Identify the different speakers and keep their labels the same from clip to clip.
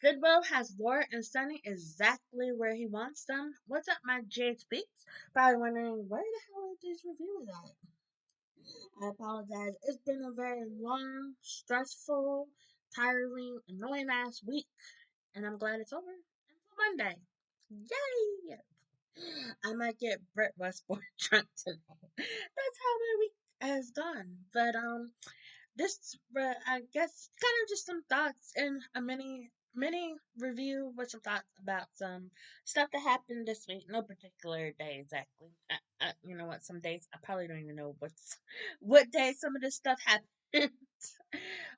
Speaker 1: Sidwell has Laura and Sonny exactly where he wants them. What's up, my Jade Speaks? Probably wondering where the hell are these reviews at? I apologize. It's been a very long, stressful, tiring, annoying ass week, and I'm glad it's over. Until Monday. Yay! I might get Brett Westmore drunk today. That's how my week has gone. But this I guess kind of just some thoughts and a mini review with some thoughts about some stuff that happened this week. No particular day exactly. You know what? Some days I probably don't even know what day some of this stuff happened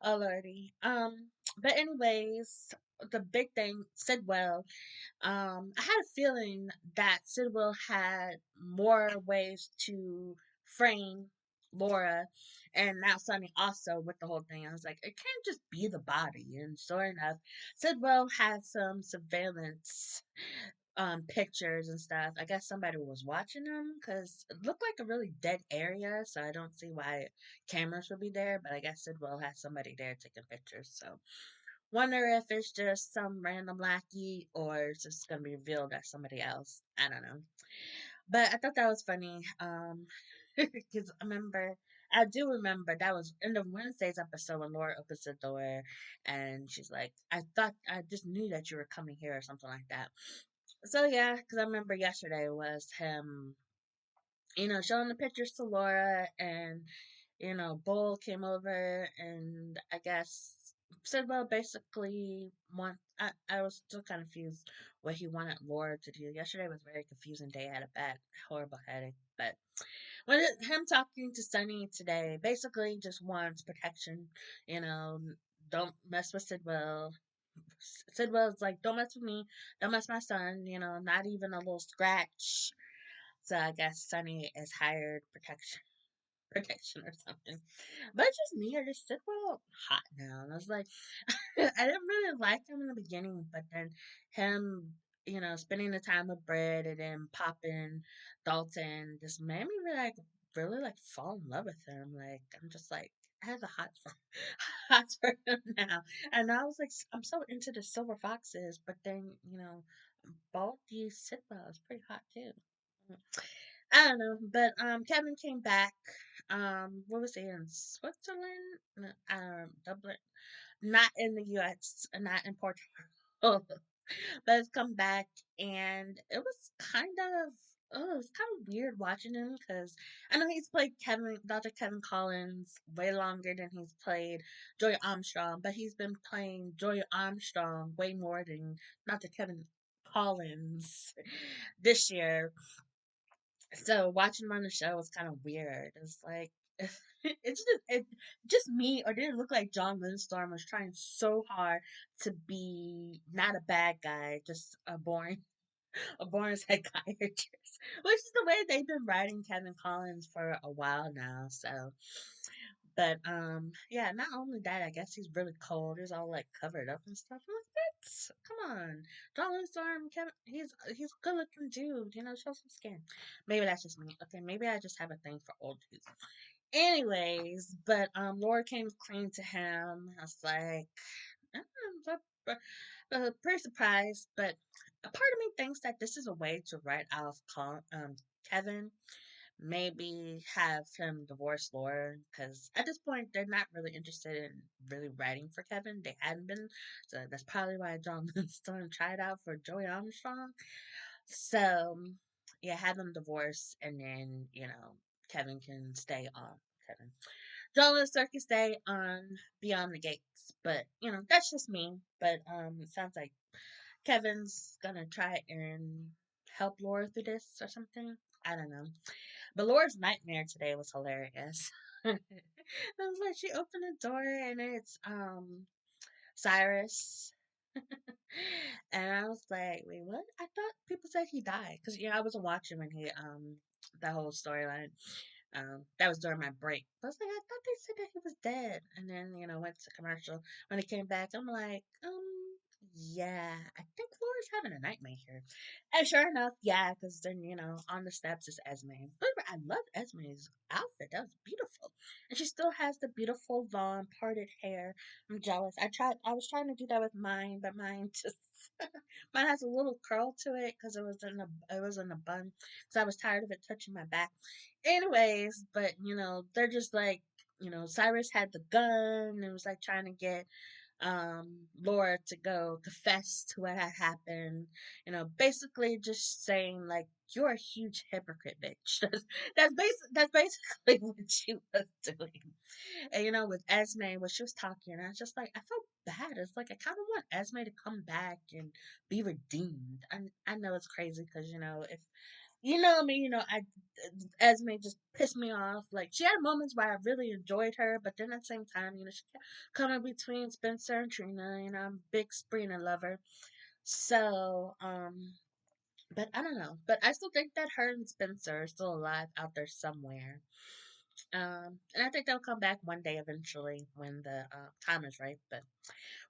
Speaker 1: already. But anyways, the big thing Sidwell. I had a feeling that Sidwell had more ways to frame Laura and now Sonny also with the whole thing. I was like, it can't just be the body. And sure enough, Sidwell had some surveillance pictures and stuff. I guess somebody was watching them because it looked like a really dead area, so I don't see why cameras would be there. But I guess Sidwell has somebody there taking pictures. So wonder if it's just some random lackey or it's just gonna be revealed as somebody else. I don't know. But I thought that was funny. Because I do remember that was in the Wednesday's episode when Laura opens the door and she's like, I just knew that you were coming here or something like that. So yeah, because I remember yesterday was him, showing the pictures to Laura and, Bull came over and I guess said, well, basically, I was still kind of confused what he wanted Laura to do. Yesterday was a very confusing day. I had a bad, horrible headache. But him talking to Sunny today basically just wants protection, you know, don't mess with Sidwell. Sidwell's like, don't mess with me, don't mess with my son, not even a little scratch. So I guess Sunny is hired protection or something. But it's just me, I just said, well, hot now. And I was like, I didn't really like him in the beginning, but then him, spending the time with Brett and then popping Dalton just made me really like fall in love with him. Like I'm just like I have a hot for hot for him now. And I was like I'm so into the silver foxes, but then, Baldy Sitwell is pretty hot too. I don't know, but Kevin came back. What was he in Switzerland? No, Dublin, not in the U.S., not in Portugal, but it's come back, and it was it was kind of weird watching him because I know he's played Dr. Kevin Collins way longer than he's played Joy Armstrong, but he's been playing Joy Armstrong way more than Dr. Kevin Collins this year. So watching him on the show was kind of weird. It's like it just me, or did it look like John Lindstorm was trying so hard to be not a bad guy, just a boring psychiatrist, which is the way they've been writing Kevin Collins for a while now. So, but yeah. Not only that, I guess he's really cold. He's all like covered up and stuff. I'm like, what? Come on, Donald Storm. Kevin, he's a good looking dude. Show some skin. Maybe that's just me. Okay, maybe I just have a thing for old dudes. Anyways, but Laura came clean to him. I was like, pretty surprised, but a part of me thinks that this is a way to write off Kevin. Maybe have him divorce Laura because at this point they're not really interested in really writing for Kevin. They hadn't been, so that's probably why John Lindstone tried out for Joey Armstrong. So yeah, have them divorce and then Kevin can stay on Kevin. John Lindstone can stay on Beyond the Gates, but that's just me. But it sounds like Kevin's gonna try and help Laura through this or something. I don't know. But Laura's nightmare today was hilarious. I was like, she opened the door and it's Cyrus, and I was like, wait, what? I thought people said he died because I wasn't watching when he that whole storyline. That was during my break. I was like, I thought they said that he was dead, and then went to commercial. When he came back, I'm like, Yeah, I think Laura's having a nightmare here. And sure enough, yeah, because then, on the steps is Esme. But I loved Esme's outfit. That was beautiful. And she still has the beautiful long parted hair. I'm jealous. I was trying to do that with mine, but mine just, mine has a little curl to it because it was in a bun. So I was tired of it touching my back. Anyways, but, they're just like, Cyrus had the gun and was like trying to get Laura to go confess to what had happened. Basically just saying like you're a huge hypocrite, bitch. That's basically what she was doing. And with Esme, when she was talking, I was just like, I felt bad. It's like I kind of want Esme to come back and be redeemed. I know it's crazy because if you know me, Esme just pissed me off. Like she had moments where I really enjoyed her, but then at the same time, she kept coming between Spencer and Trina. I'm a big Sabrina lover. So, but I don't know. But I still think that her and Spencer are still alive out there somewhere. And I think they'll come back one day eventually when the time is right. But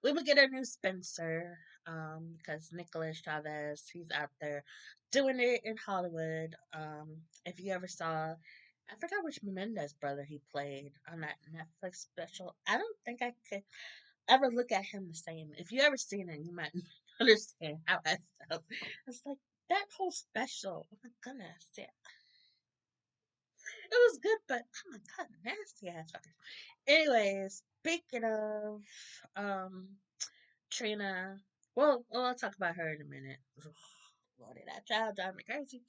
Speaker 1: we would get a new Spencer, because Nicholas Chavez, he's out there doing it in Hollywood. If you ever saw, I forgot which Menendez brother he played on that Netflix special. I don't think I could ever look at him the same. If you ever seen it, you might understand how I felt. It's like that whole special. Oh my goodness, yeah, it was good, but oh my god, nasty ass fuckers. Anyways, speaking of um Trina. Well, I'll talk about her in a minute. Lordy, that child drive me crazy.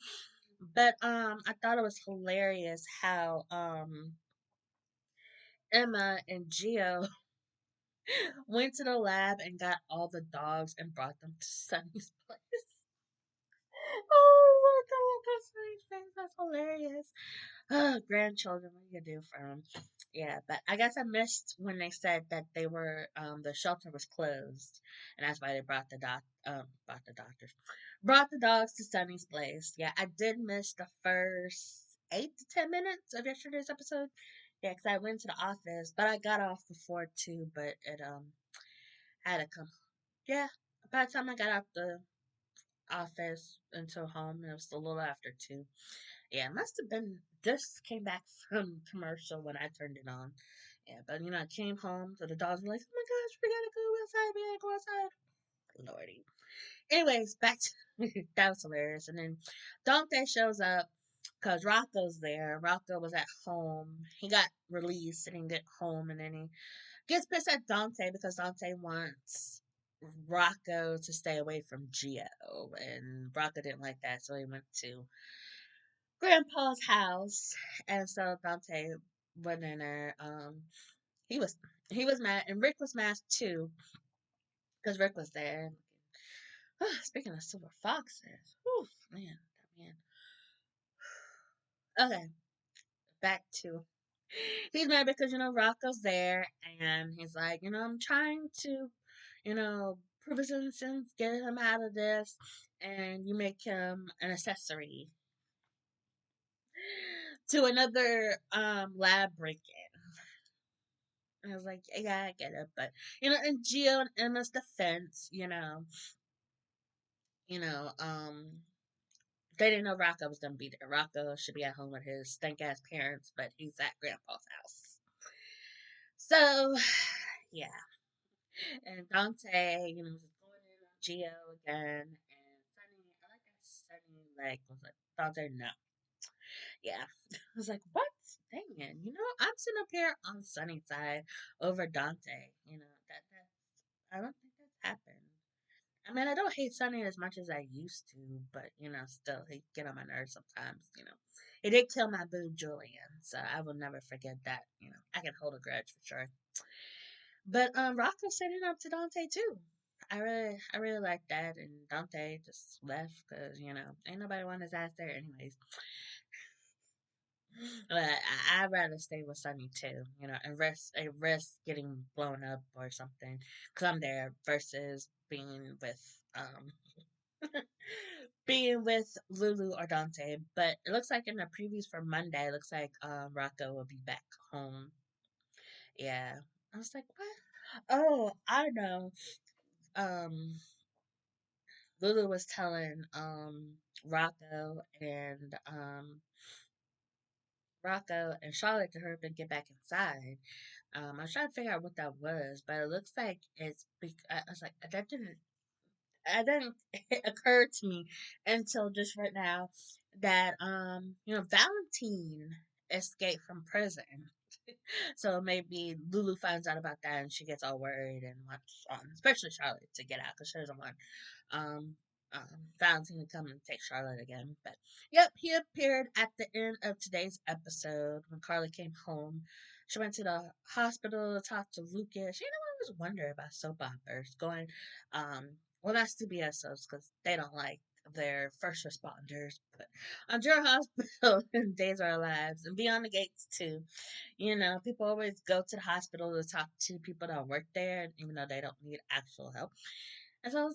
Speaker 1: But I thought it was hilarious how Emma and Gio went to the lab and got all the dogs and brought them to Sunny's place. Oh my god, that's Sunny's face. That's hilarious. Grandchildren, what do you do for them? Yeah, but I guess I missed when they said that they were the shelter was closed, and that's why they brought the dogs to Sunny's place. Yeah, I did miss the first 8 to 10 minutes of yesterday's episode. Yeah, because I went to the office, but I got off before 2, but it had to come. Yeah, by the time I got out the office until home, it was a little after 2. Yeah, it must have been just came back from commercial when I turned it on. Yeah, but I came home, so the dogs were like, "Oh my gosh, we gotta go outside, we gotta go outside." Lordy. Anyways, back to that was hilarious. And then Dante shows up because Rocco's there. Rocco was at home. He got released and he get home, and then he gets pissed at Dante because Dante wants Rocco to stay away from Gio, and Rocco didn't like that, so he went to Grandpa's house, and so Dante went in there. He was he was mad, and Rick was mad too because Rick was there. Speaking of silver foxes, whew, man, man. Okay, back to he's mad because Rocco's there, and he's like, I'm trying to, prove his innocence, get him out of this, and you make him an accessory to another lab break-in. And I was like, yeah, I get it, but in Gio and Emma's defense, you know, um, they didn't know Rocco was gonna be there. Rocco should be at home with his stank ass parents, but he's at Grandpa's house. So, yeah, and Dante, was going in on Gio again, and Sunny, I like that Sunny was like Dante, no, yeah, I was like, what? Dang it, I'm sitting up here on Sunny's side over Dante. I don't think that's happened. I mean, I don't hate Sunny as much as I used to, but still, he get on my nerves sometimes. It did kill my boo Julian, so I will never forget that. I can hold a grudge for sure. But Rocco set it up to Dante too. I really like that, and Dante just left because ain't nobody want his ass there anyways. But I'd rather stay with Sunny too, and risk getting blown up or something. Cause I'm there versus being with Lulu or Dante. But it looks like in the previews for Monday, it looks like Rocco will be back home. Yeah, I was like, what? Oh, I know. Lulu was telling Rocco and Charlotte to hurry up and get back inside. I was trying to figure out what that was, but it looks like I was like, that didn't occur to me until just right now that Valentine escaped from prison. So maybe Lulu finds out about that and she gets all worried and wants, especially Charlotte, to get out because she doesn't want um, Valentine to come and take Charlotte again. But yep, he appeared at the end of today's episode when Carly came home. She went to the hospital to talk to Lucas. I was wondering about soap operas going, well, not CBS soaps because they don't like their first responders, but on General Hospital and Days of Our Lives and Beyond the Gates too. People always go to the hospital to talk to people that work there, even though they don't need actual help. And so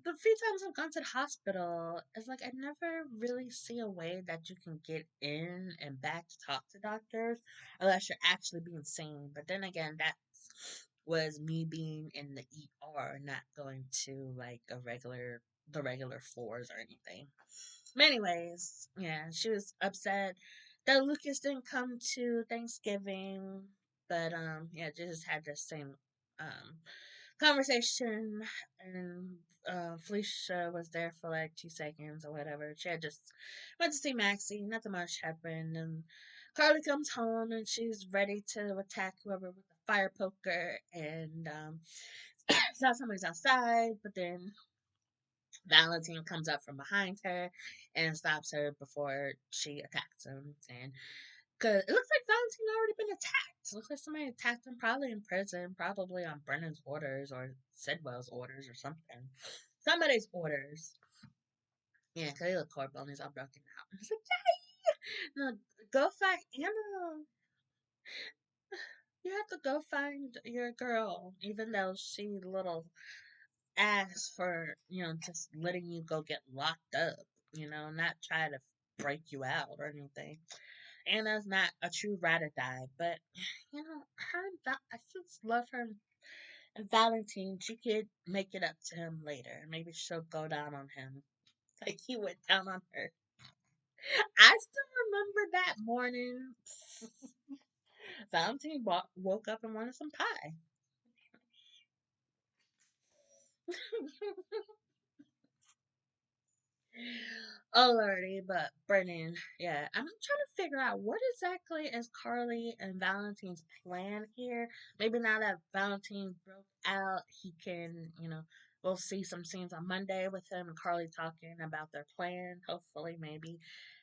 Speaker 1: the few times I've gone to the hospital, it's like I never really see a way that you can get in and back to talk to doctors unless you're actually being seen. But then again, that was me being in the ER, not going to like the regular floors or anything. But anyways, yeah, she was upset that Lucas didn't come to Thanksgiving, but yeah, just had the same um conversation, and Felicia was there for like 2 seconds or whatever. She had just went to see Maxie. Nothing much happened, and Carly comes home and she's ready to attack whoever with a fire poker, and saw somebody's outside, but then Valentine comes up from behind her and stops her before she attacks him. And because it looks like Valentine already been attacked. It looks like somebody attacked him, probably in prison, probably on Brennan's orders or Sidwell's orders or something. Somebody's orders. Yeah, because he looked horrible and he's all broken out. And it's like, no, go find Anna. You have to go find your girl, even though she little ass for, just letting you go get locked up, not try to break you out or anything. Anna's not a true ride or die, but I just love her and Valentine. She could make it up to him later. Maybe she'll go down on him like he went down on her. I still remember that morning. Valentine woke up and wanted some pie. Oh lordy, but Brennan, yeah, I'm trying to figure out what exactly is Carly and Valentine's plan here. Maybe now that Valentine broke out, he can, we'll see some scenes on Monday with him and Carly talking about their plan. Hopefully, maybe,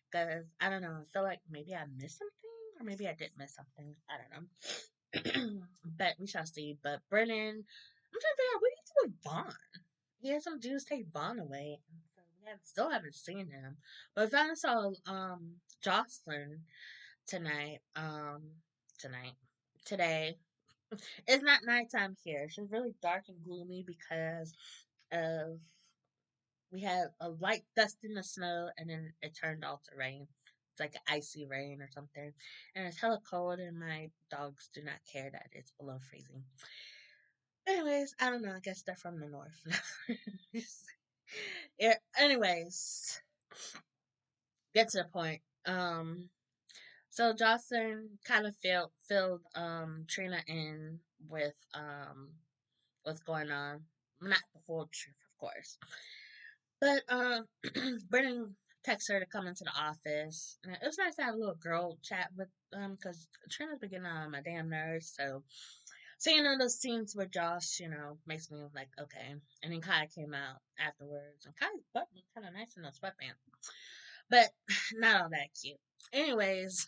Speaker 1: because I don't know. I feel like maybe I missed something, or maybe I did miss something. I don't know, but we shall see. But Brennan, I'm trying to figure out what he did with Vaughn. He had some dudes take Vaughn away, and so still haven't seen him. But I finally saw Jocelyn tonight. Tonight, today. It's not nighttime here. It's just really dark and gloomy because of we had a light dusting of snow, and then it turned all to rain. It's like icy rain or something, and it's hella cold, and my dogs do not care that it's below freezing. Anyways, I don't know. I guess they're from the north. Yeah, anyways, get to the point. So Jocelyn kind of filled Trina in with what's going on. Not the full truth, of course, but Brennan texts her to come into the office. And it was nice to have a little girl chat with because Trina's been getting on my damn nerves. So seeing those scenes with Josh, makes me like, okay. And then Kai came out afterwards, and Kai's butt was kind of nice in those sweatpants, but not all that cute. Anyways,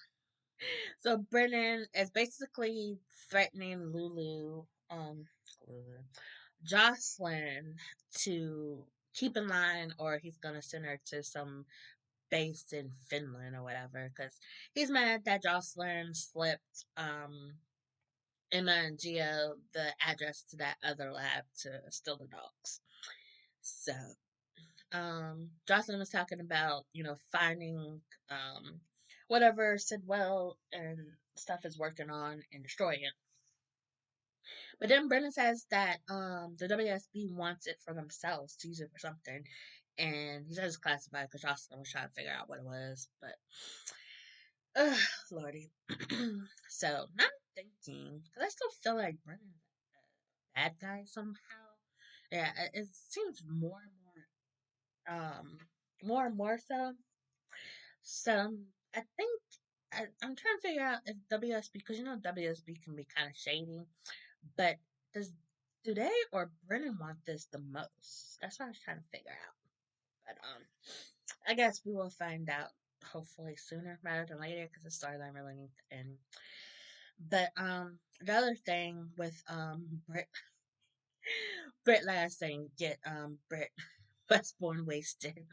Speaker 1: so Brennan is basically threatening Lulu, Jocelyn to keep in line, or he's gonna send her to some base in Finland or whatever, because he's mad that Jocelyn slipped Emma and Gio the address to that other lab to steal the dogs. So, Jocelyn was talking about, finding whatever Sidwell and stuff is working on and destroying it. But then Brennan says that the WSB wants it for themselves to use it for something, and he says it's classified because Jocelyn was trying to figure out what it was. But lordy. So now I'm thinking because I still feel like Brennan's a bad guy somehow. Yeah, it seems more and more so. So I think I'm trying to figure out if WSB, because WSB can be kind of shady, but does do they or Brennan want this the most? That's what I was trying to figure out. But I guess we will find out hopefully sooner rather than later because the storyline really needs to end. But the other thing with Brit last thing get Brit was born wasted.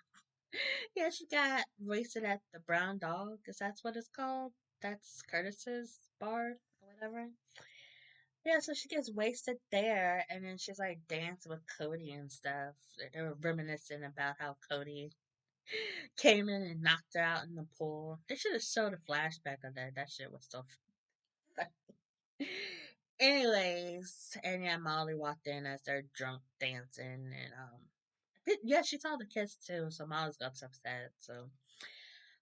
Speaker 1: Yeah, she got wasted at the Brown Dog, because that's what it's called. That's Curtis's bar or whatever. Yeah, so she gets wasted there, and then she's like dancing with Cody and stuff. They were reminiscing about how Cody came in and knocked her out in the pool. They should have showed a flashback of that. That shit was so funny. Anyways, and yeah, Molly walked in as they're drunk dancing, and yeah, she saw the kiss too, so Molly's got upset. So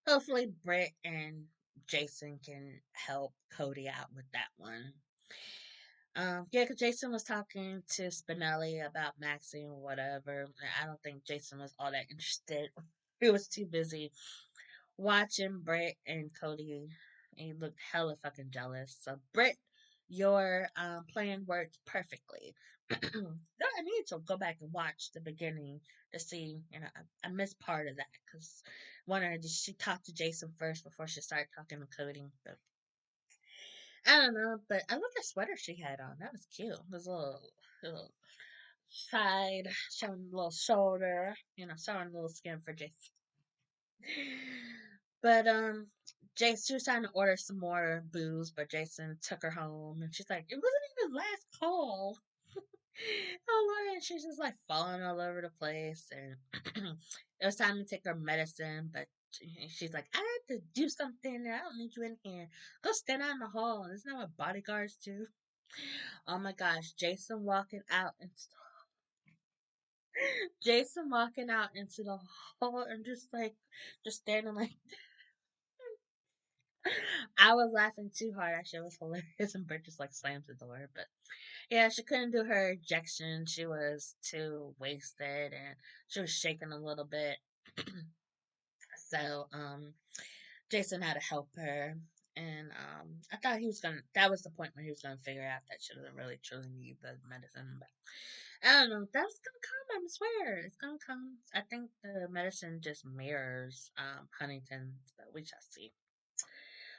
Speaker 1: hopefully, Britt and Jason can help Cody out with that one. Yeah, because Jason was talking to Spinelli about Maxine or whatever. I don't think Jason was all that interested. He was too busy watching Britt and Cody. He looked hella fucking jealous. So, Britt, your plan worked perfectly. No, I need to go back and watch the beginning to see. I missed part of that because wondering did she talk to Jason first before she started talking to Cody? But I don't know. But I love the sweater she had on. That was cute. It was little side showing a little shoulder. Showing a little skin for Jason. But she was trying to order some more booze, but Jason took her home, and she's like, "It wasn't even last call." Oh Lord, and she's just like falling all over the place, and it was time to take her medicine, but she's like, "I have to do something. I don't need you in here. Go stand out in the hall. Isn't that what bodyguards do?" Oh my gosh, Jason walking out into the hall and just standing like I was laughing too hard. That shit was hilarious. And Bert just like slams the door. But yeah, she couldn't do her ejection. She was too wasted and she was shaking a little bit. So Jason had to help her. And I thought that was the point where he was gonna figure out that she doesn't really truly need the medicine. But I don't know. That's gonna come, I swear. It's gonna come. I think the medicine just mirrors Huntington's, but we shall see.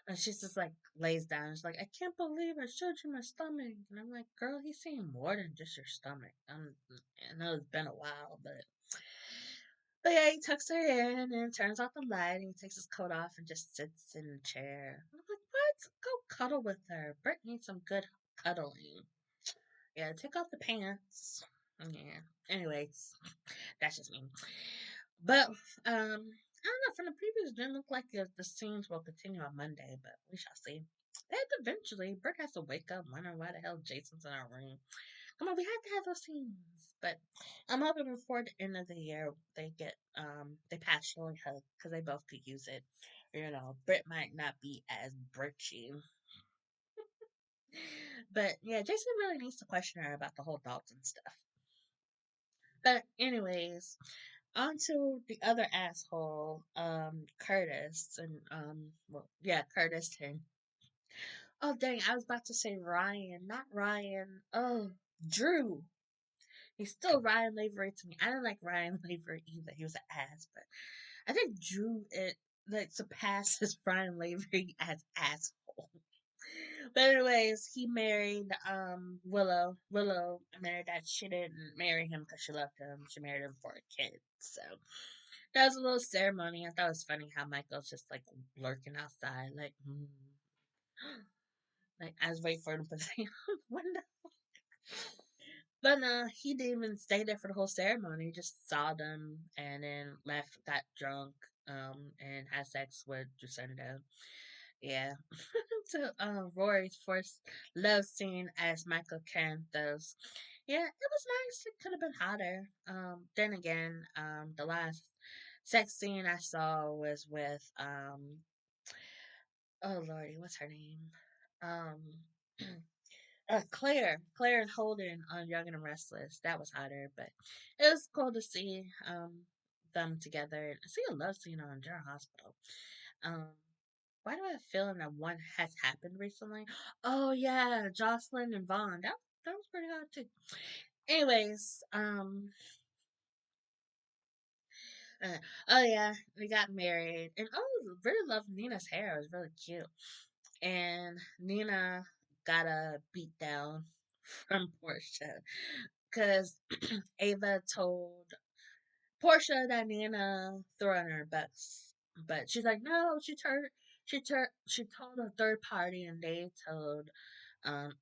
Speaker 1: And she's just like lays down. She's like, I can't believe I showed you my stomach. And I'm like, girl, he's seeing more than just your stomach. I know it's been a while, but yeah, he tucks her in and turns off the light and he takes his coat off and just sits in the chair. I'm like, what? Go cuddle with her. Britt needs some good cuddling. Yeah, take off the pants. Yeah. Anyways, that's just me. But I don't know. From the previews, it didn't look like the scenes will continue on Monday, but we shall see. Then eventually, Bert has to wake up wondering why the hell Jason's in our room. Come on, we have to have those scenes. But I'm hoping before the end of the year they passionately hug because they both could use it. Brit might not be as Birchy. But yeah, Jason really needs to question her about the whole Dalton stuff. But anyways, on to the other asshole, Curtis, and well, yeah, Curtis and oh dang, I was about to say Ryan, not Ryan. Oh, Drew. He's still Ryan Lavery to me. I didn't like Ryan Lavery either. He was an ass, but I think Drew it like surpasses Ryan Lavery as asshole. But anyways, he married Willow. Willow married that she didn't marry him because she loved him. She married him for a kid. So that was a little ceremony. I thought it was funny how Michael's just like lurking outside, like, like I was waiting for him to put the thing on the window. But he didn't even stay there for the whole ceremony. He just saw them and then left, got drunk, and had sex with Jacinda. Yeah. To Rory's first love scene as Michael Canthos. Yeah, it was nice. It could have been hotter. Then again, the last sex scene I saw was with oh lordy, what's her name? Um Claire and Holden on Young and the Restless. That was hotter, but it was cool to see them together. See a love scene on General Hospital. Um, why do I have a feeling that one has happened recently? Oh yeah, Jocelyn and Vaughn. That was pretty hot too. Anyways, uh, oh yeah, we got married, and oh, really loved Nina's hair. It was really cute, and Nina got a beat down from Portia because Ava told Portia that Nina threw on her bus, but she's like, no, she told a third party, and they told um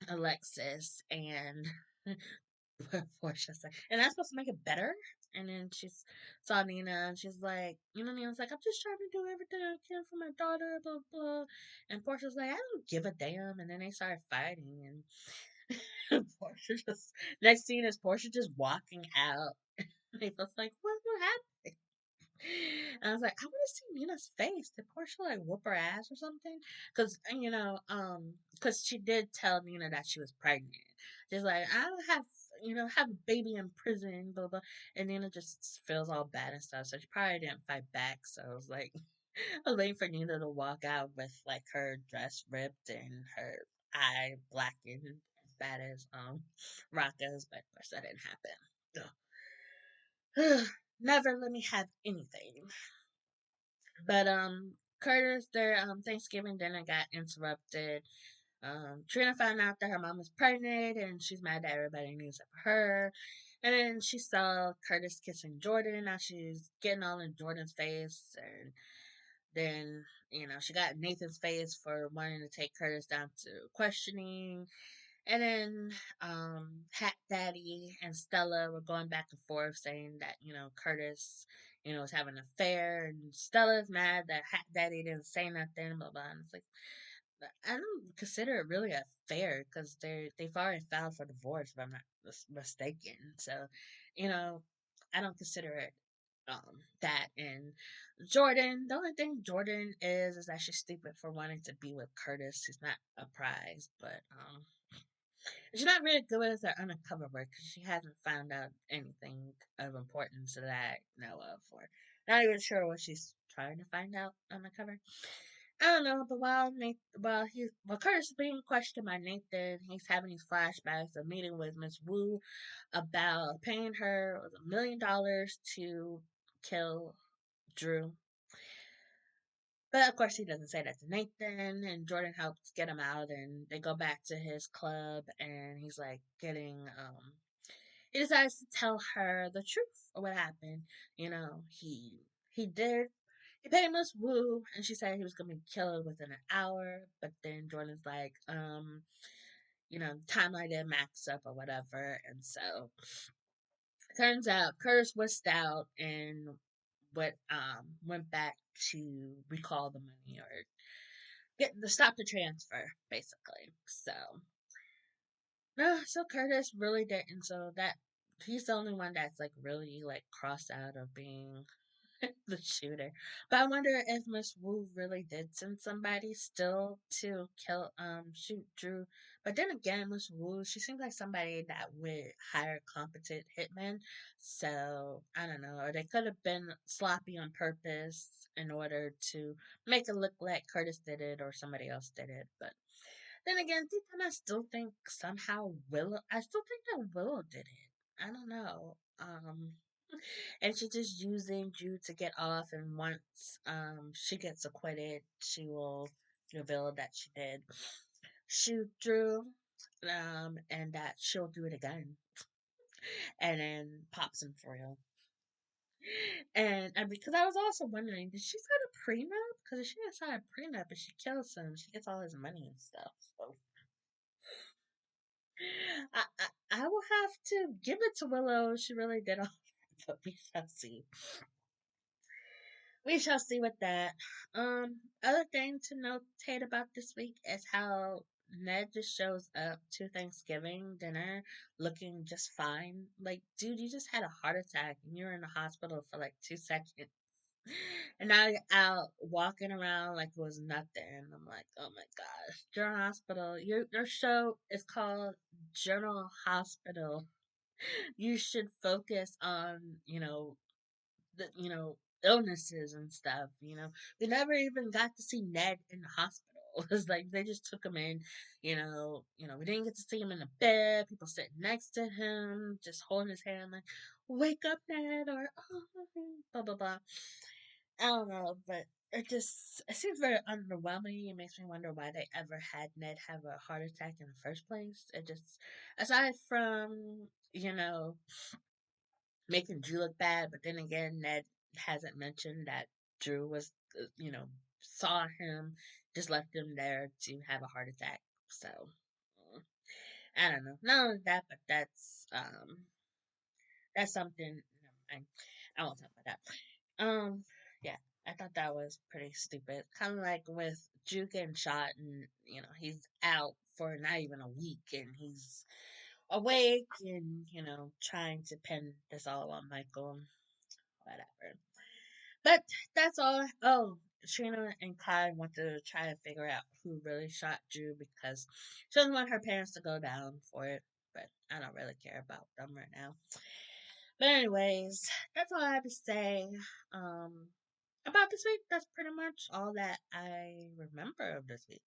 Speaker 1: Alexis, and Portia's like, and that's supposed to make it better. And then she saw Nina, and she's like, Nina's like, I'm just trying to do everything I can for my daughter, blah blah. And Portia's like, I don't give a damn. And then they started fighting, and Portia just next scene is Portia just walking out. And he was like, what happened? And I was like, I want to see Nina's face. Did Portia like whoop her ass or something? Because because she did tell Nina that she was pregnant. She's like, I don't have have a baby in prison, blah blah. And Nina just feels all bad and stuff. So she probably didn't fight back. So I was like, I was waiting for Nina to walk out with like her dress ripped and her eye blackened as bad as Rocco's, but of course that didn't happen. Never let me have anything. But Curtis, their Thanksgiving dinner got interrupted. Trina found out that her mom was pregnant and she's mad that everybody knew except for her. And then she saw Curtis kissing Jordan. Now she's getting all in Jordan's face. And then, she got Nathan's face for wanting to take Curtis down to questioning. And then Hat Daddy and Stella were going back and forth saying that, Curtis, was having an affair, and Stella's mad that Hat Daddy didn't say nothing, blah blah. And it's like, I don't consider it really a affair because they've already filed for divorce, if I'm not mistaken. So, you know, I don't consider it that. And Jordan, the only thing Jordan is that she's stupid for wanting to be with Curtis. She's not a prize, but she's not really good as her undercover work because she hasn't found out anything of importance that I know of, or not even sure what she's trying to find out undercover. I don't know, but while Curtis is being questioned by Nathan, he's having these flashbacks of meeting with Miss Wu about paying her $1 million to kill Drew. But of course, he doesn't say that to Nathan, and Jordan helps get him out, and they go back to his club, and he's like he decides to tell her the truth of what happened. He did. He paid Miss Wu, and she said he was gonna be killed within an hour. But then Jordan's like, timeline didn't max up or whatever, and so turns out Curtis was stout and went back to recall the money or get the stop the transfer basically. So no, so Curtis really didn't. So that he's the only one that's like really like crossed out of being the shooter. But I wonder if Miss Wu really did send somebody still to kill shoot Drew. But then again, Miss Wu, she seems like somebody that would hire competent hitmen. So I don't know. Or they could have been sloppy on purpose in order to make it look like Curtis did it or somebody else did it. But then again, deep down I still think somehow Willow I still think that Willow did it. I don't know. And she's just using Drew to get off, and once she gets acquitted, she will reveal that she did shoot Drew, and that she'll do it again, and then pops him for real. And because I was also wondering, did she sign a prenup? Because if she didn't sign a prenup and she kills him, she gets all his money and stuff. So I will have to give it to Willow. She really did all that, but we shall see. We shall see with that. Other thing to notate about this week is how Ned just shows up to Thanksgiving dinner looking just fine. Like, dude, you just had a heart attack and you're in the hospital for like 2 seconds. And now you're out walking around like it was nothing. I'm like, oh my gosh, General Hospital. Your show is called General Hospital. You should focus on, illnesses and stuff. We never even got to see Ned in the hospital. It's like they just took him in. We didn't get to see him in the bed. People sitting next to him, just holding his hand, like, "Wake up, Ned," or "Oh, blah blah blah." I don't know, but it seems very underwhelming. It makes me wonder why they ever had Ned have a heart attack in the first place. It just, aside from making Drew look bad, but then again, Ned hasn't mentioned that Drew was, saw him, just left him there to have a heart attack. So, mm, I don't know. Not only that, but that's something. Never mind. I won't talk about that. Yeah, I thought that was pretty stupid. Kind of like with Drew getting shot, and he's out for not even a week, and he's awake, and trying to pin this all on Michael. Whatever. But that's all. Oh, Trina and Kai want to try to figure out who really shot Drew because she doesn't want her parents to go down for it. But I don't really care about them right now. But anyways, that's all I have to say about this week. That's pretty much all that I remember of this week.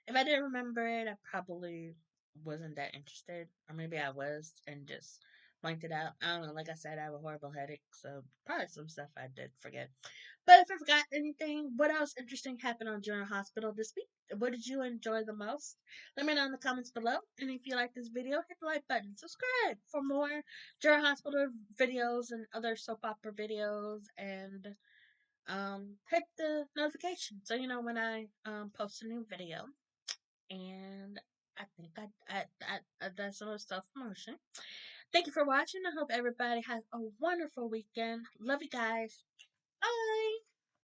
Speaker 1: If I didn't remember it, I probably wasn't that interested. Or maybe I was and just blanked it out. I don't know. Like I said, I have a horrible headache, so probably some stuff I did forget. But if I forgot anything, what else interesting happened on General Hospital this week? What did you enjoy the most? Let me know in the comments below. And if you like this video, hit the like button. Subscribe for more General Hospital videos and other soap opera videos. And hit the notification so you know when I post a new video. And I think I done some self promotion. Thank you for watching. I hope everybody has a wonderful weekend. Love you guys.